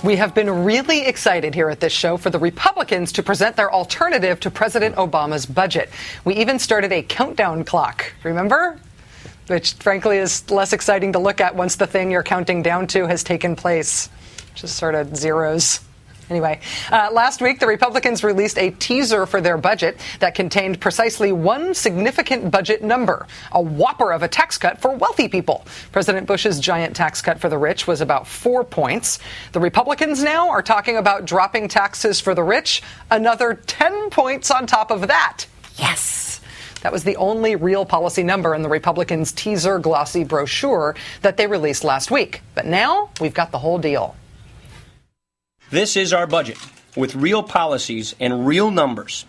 We have been really excited here at this show for the Republicans to present their alternative to President Obama's budget. We even started a countdown clock, remember? Which, frankly, is less exciting to look at once the thing you're counting down to has taken place. Just sort of zeros. Anyway, last week, the Republicans released a teaser for their budget that contained precisely one significant budget number, a whopper of a tax cut for wealthy people. President Bush's giant tax cut for the rich was about 4 points. The Republicans now are talking about dropping taxes for the rich, another 10 points on top of that. Yes! That was the only real policy number in the Republicans' teaser glossy brochure that they released last week. But now we've got the whole deal. This is our budget, with real policies and real numbers.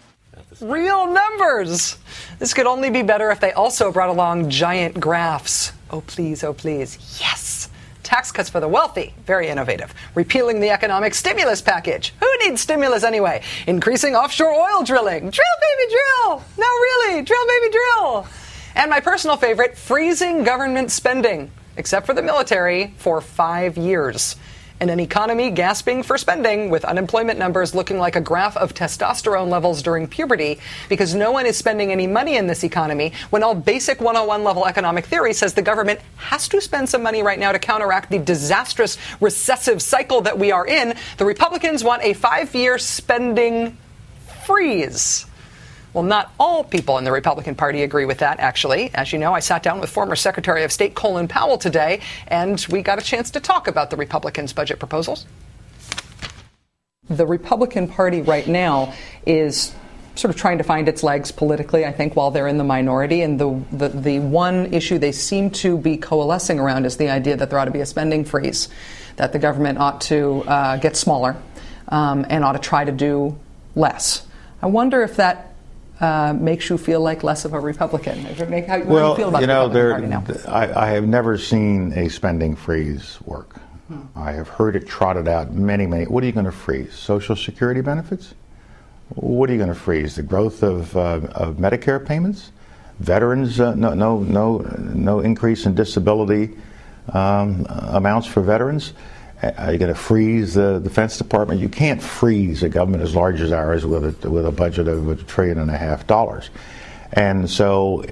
Real numbers! This could only be better if they also brought along giant graphs. Oh, please, oh, please. Yes! Tax cuts for the wealthy. Very innovative. Repealing the economic stimulus package. Who needs stimulus anyway? Increasing offshore oil drilling. Drill, baby, drill! No, really, drill, baby, drill! And my personal favorite, freezing government spending, except for the military, for 5 years. In an economy gasping for spending, with unemployment numbers looking like a graph of testosterone levels during puberty, because no one is spending any money in this economy, when all basic 101 level economic theory says the government has to spend some money right now to counteract the disastrous recessive cycle that we are in, the Republicans want a 5-year spending freeze. Well, not all people in the Republican Party agree with that, actually. As you know, I sat down with former Secretary of State Colin Powell today, and we got a chance to talk about the Republicans' budget proposals. The Republican Party right now is sort of trying to find its legs politically, I think, while they're in the minority. And the one issue they seem to be coalescing around is the idea that there ought to be a spending freeze, that the government ought to get smaller and ought to try to do less. I wonder if that makes you feel like less of a Republican? How do you feel about the Republican Party now? I have never seen a spending freeze work. I have heard it trotted out many. What are you going to freeze? Social Security benefits? What are you going to freeze? The growth of Medicare payments? Veterans? No increase in disability amounts for veterans? Are you going to freeze the Defense Department? You can't freeze a government as large as ours with a budget of $1.5 trillion. And so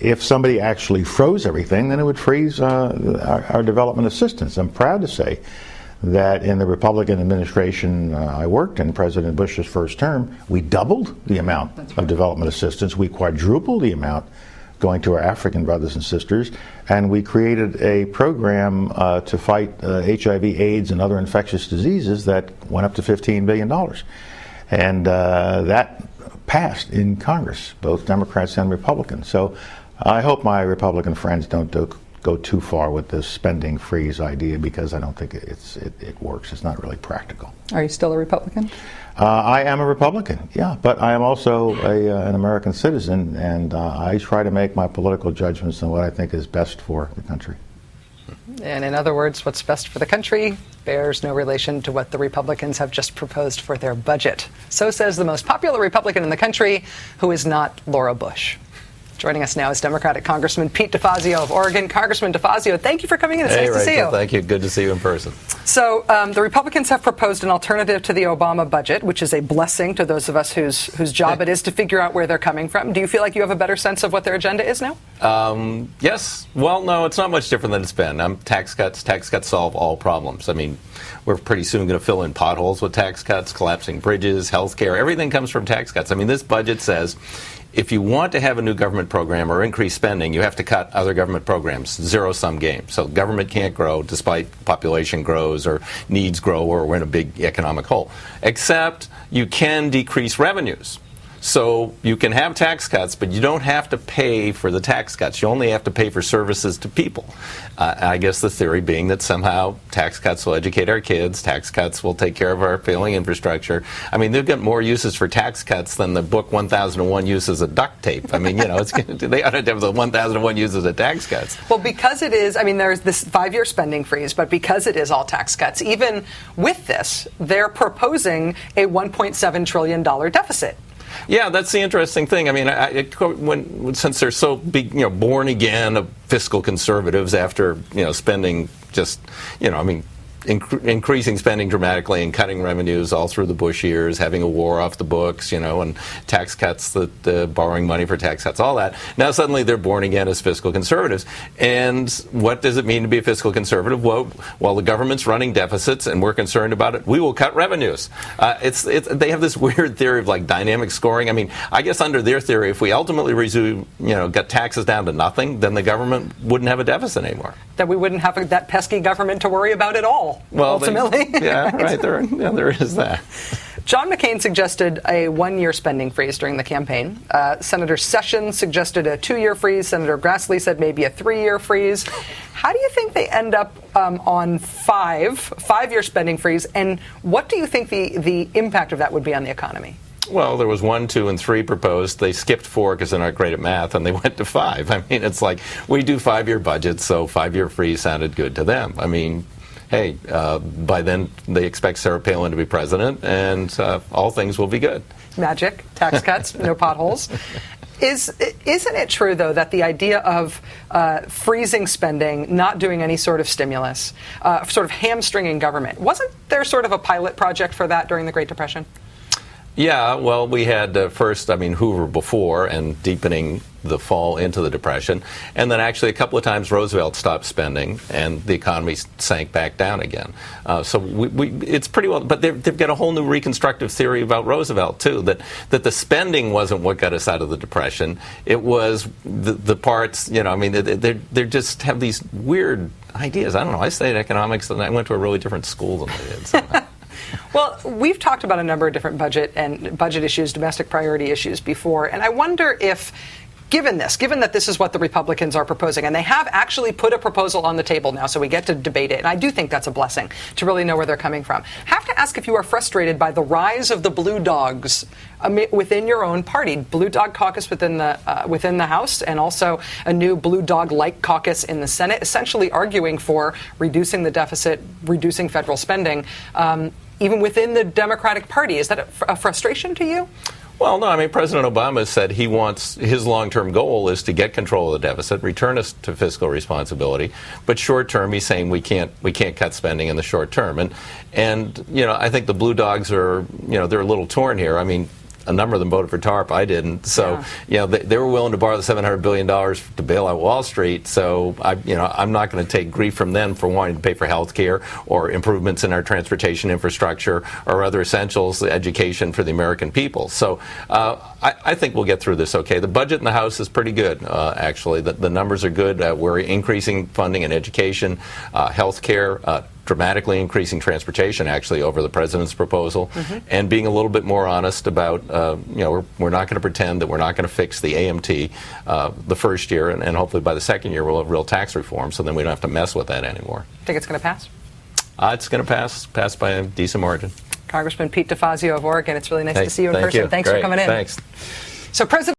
if somebody actually froze everything, then it would freeze our development assistance. I'm proud to say that in the Republican administration I worked in, President Bush's first term, we doubled the amount of development assistance. We quadrupled the amount going to our African brothers and sisters, and we created a program to fight HIV, AIDS, and other infectious diseases that went up to $15 billion. And that passed in Congress, both Democrats and Republicans. So I hope my Republican friends don't go too far with this spending freeze idea, because I don't think it works. It's not really practical. Are you still a Republican? I am a Republican, yeah, but I am also an American citizen, and I try to make my political judgments on what I think is best for the country. And in other words, what's best for the country bears no relation to what the Republicans have just proposed for their budget. So says the most popular Republican in the country, who is not Laura Bush. Joining us now is Democratic Congressman Pete DeFazio of Oregon. Congressman DeFazio, thank you for coming in. It's nice to see you. Thank you. Good to see you in person. So the Republicans have proposed an alternative to the Obama budget, which is a blessing to those of us whose job it is to figure out where they're coming from. Do you feel like you have a better sense of what their agenda is now? Yes. Well, no, it's not much different than it's been. Tax cuts solve all problems. I mean, we're pretty soon going to fill in potholes with tax cuts, collapsing bridges, health care. Everything comes from tax cuts. I mean, this budget says if you want to have a new government program or increase spending, you have to cut other government programs, zero-sum game. So government can't grow despite population grows or needs grow or we're in a big economic hole. Except you can decrease revenues. So you can have tax cuts, but you don't have to pay for the tax cuts. You only have to pay for services to people. I guess the theory being that somehow tax cuts will educate our kids, tax cuts will take care of our failing infrastructure. I mean, they've got more uses for tax cuts than the book 1001 Uses of Duct Tape. I mean, you know, they ought to have the 1001 uses of tax cuts. Well, because it is, I mean, there's this 5-year spending freeze, but because it is all tax cuts, even with this, they're proposing a $1.7 trillion deficit. Yeah, that's the interesting thing. I mean, since they're so big, you know, born again of fiscal conservatives after, you know, spending just, you know, I mean, increasing spending dramatically and cutting revenues all through the Bush years, having a war off the books, and tax cuts, borrowing money for tax cuts, all that. Now suddenly they're born again as fiscal conservatives. And what does it mean to be a fiscal conservative? Well, while the government's running deficits and we're concerned about it, we will cut revenues. They have this weird theory of like dynamic scoring. I mean, I guess under their theory, if we ultimately resume, got taxes down to nothing, then the government wouldn't have a deficit anymore. That we wouldn't have that pesky government to worry about at all. Well, ultimately. Yeah, right. There is that. John McCain suggested a one-year spending freeze during the campaign. Senator Sessions suggested a 2-year freeze. Senator Grassley said maybe a 3-year freeze. How do you think they end up on five-year spending freeze? And what do you think the impact of that would be on the economy? Well, there was 1, 2, and 3 proposed. They skipped 4 because they're not great at math, and they went to 5. I mean, it's like we do 5-year budgets, so 5-year freeze sounded good to them. I mean, hey, by then they expect Sarah Palin to be president, and all things will be good. Magic, tax cuts, no potholes. Isn't it true, though, that the idea of freezing spending, not doing any sort of stimulus, sort of hamstringing government, wasn't there sort of a pilot project for that during the Great Depression? Yeah, well, we had first, Hoover before and deepening the fall into the Depression. And then actually a couple of times Roosevelt stopped spending and the economy sank back down again. So it's pretty well, but they've got a whole new reconstructive theory about Roosevelt, too, that the spending wasn't what got us out of the Depression. It was the parts, they just have these weird ideas. I don't know. I studied economics and I went to a really different school than they did. So. Well, we've talked about a number of different budget issues, domestic priority issues before, and I wonder if, given that this is what the Republicans are proposing, and they have actually put a proposal on the table now, so we get to debate it, and I do think that's a blessing to really know where they're coming from. Have to ask if you are frustrated by the rise of the blue dogs within your own party. Blue dog caucus within the House, and also a new blue dog-like caucus in the Senate, essentially arguing for reducing the deficit, reducing federal spending, even within the Democratic Party. Is that a frustration to you? Well, no, President Obama said he wants, his long-term goal is to get control of the deficit, return us to fiscal responsibility. But short-term, he's saying we can't cut spending in the short term. And I think the blue dogs are, they're a little torn here. A number of them voted for TARP. I didn't. So, they were willing to borrow the $700 billion to bail out Wall Street. So, I'm not going to take grief from them for wanting to pay for health care or improvements in our transportation infrastructure or other essentials, education for the American people. So, I think we'll get through this okay. The budget in the House is pretty good, actually. The numbers are good. We're increasing funding in education, health care, dramatically increasing transportation, actually, over the president's proposal, and being a little bit more honest about, we're not going to pretend that we're not going to fix the AMT the first year, and hopefully by the second year we'll have real tax reform, so then we don't have to mess with that anymore. Think it's going to pass? It's going to pass by a decent margin. Congressman Pete DeFazio of Oregon, it's really nice to see you in person. You. Thanks Great. for coming in. Thanks. So President